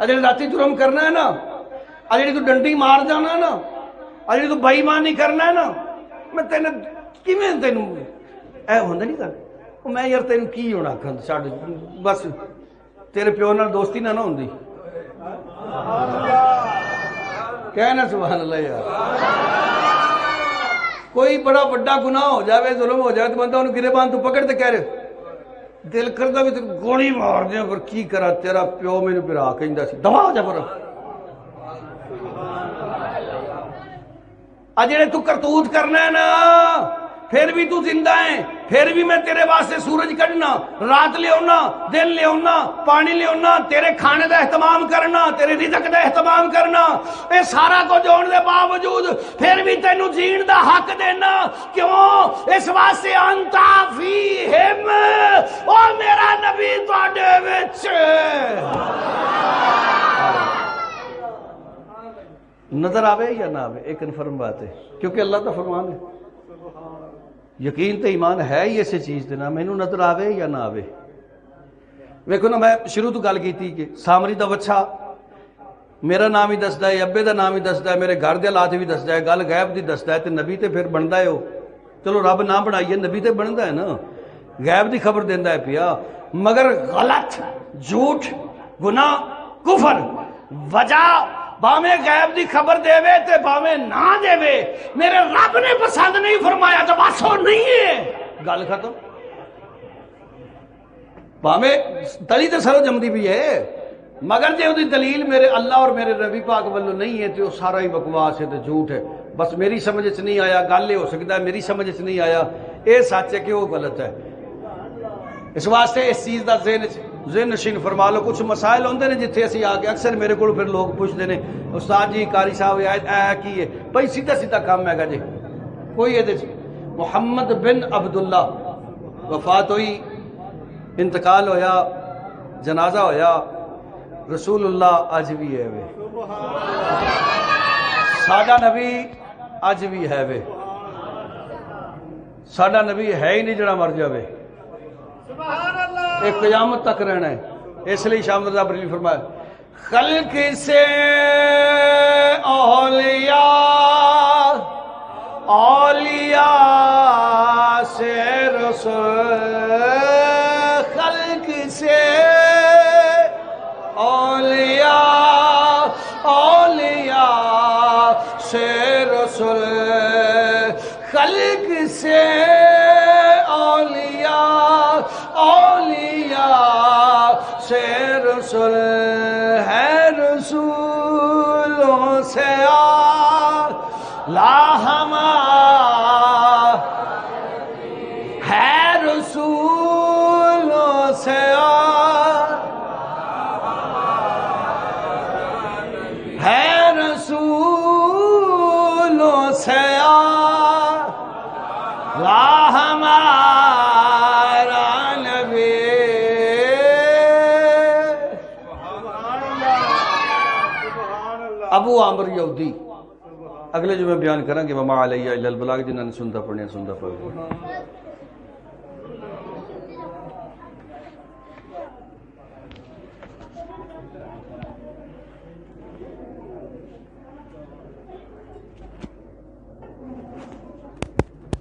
جڑے راتی جرم کرنا ہے نا جڑی تو ڈنڈی مار جانا ہے نا جڑی تو بے ایمانی کرنا ہے نا میں تینوں کیویں تینوں اے ہوندا نہیں گل میں یار تینوں کی ہونا آکھاں چھڈ بس تیرے پیو نال دوستی نہ ہوندی کہنا سبحان اللہ یار کوئی بڑا بڑا گناہ ہو جاوے ظلم ہو جائے تو بندہ انہوں گریبان تو پکڑ تے کہہ رہے دل کردہ بھی تو گوڑی مار دیا پر کی کرا تیرا پیو میں نے پھر آکیں دا سی دوا ہو جا پر اجڑے تو کرتوت کرنا ہے نا پھر بھی تو زندہ ہے پھر بھی میں تیرے واسطے سورج کڑنا رات لے ہونا دن لے ہونا پانی لے ہونا تیرے کھانے دا اہتمام کرنا تیرے رزق دا اہتمام کرنا اے سارا کو جون دے باوجود پھر بھی تینوں جین دا حق دینا کیوں اس واسطے انتا فیہم او میرا نبی تواڈے وچ نظر آوے یا نہ آوے ایک کنفرم بات ہے کیونکہ اللہ کا فرمان ہے یقین تے ایمان ہے ہی ایسے چیز دینا مینوں نظر آوے یا نہ آوے ویکھو نا میں شروع تو گل کیتی کہ سامری دا وچھا میرا نام ہی دسدا ہے ابے دا نام ہی دسدا ہے میرے گھر دے حالات بھی دسدا ہے گل غیب دی دسدا ہے تے نبی تے پھر بندا ہے او چلو رب نہ بنائیے نبی تے بندا ہے نا غیب دی خبر دیندا ہے پیا مگر غلط جھوٹ گناہ کفر وجہ باویں غیب دی خبر دے وے تے باویں نہ دے وے میرے رب نے پسند نہیں فرمایا تو بس وہ نہیں ہے گل ختم باویں دلی تے سرو جمدی بھی ہے مگر جے دی دلیل میرے اللہ اور میرے نبی پاک والو نہیں ہے تو سارا ہی بکواس ہے تے جھوٹ ہے بس میری سمجھ وچ نہیں آیا گل ہو سکتا ہے میری سمجھ وچ نہیں آیا اے سچ ہے کہ وہ غلط ہے اس واسطے اس چیز دا ذہن نشین فرما لو کچھ مسائل ہوندے نے جتھے اسی آ کے اکثر میرے کو پھر لوگ پوچھتے ہیں استاد جی قاری صاحب اے کی ہے بھائی سیدھا سیدھا کام ہے گا جی کوئی یہ محمد بن عبداللہ وفات ہوئی انتقال ہویا جنازہ ہویا رسول اللہ اج بھی ہے وے ساڈا نبی اج بھی ہے وے ساڈا نبی ہے ہی نہیں جڑا مر جاوے ایک قیامت تک رہنا ہے اس لیے شاہ مرزا بریلوی فرمایا خلق سے اولیاء اولیاء سے رسول خلق سے اولیاء اولیاء سے رسول خلق سے اولیاء اولیاء سے رسول ہے رسولوں سے لا ہما ہے رسولوں سے ہے رسولوں سے واہ ہمارا نبی ابو عامر یہودی اگلے جو میں بیان کریں گے وما علیہ الا البلاغ جنہوں نے سنتا پڑھنے سنتا پڑھنے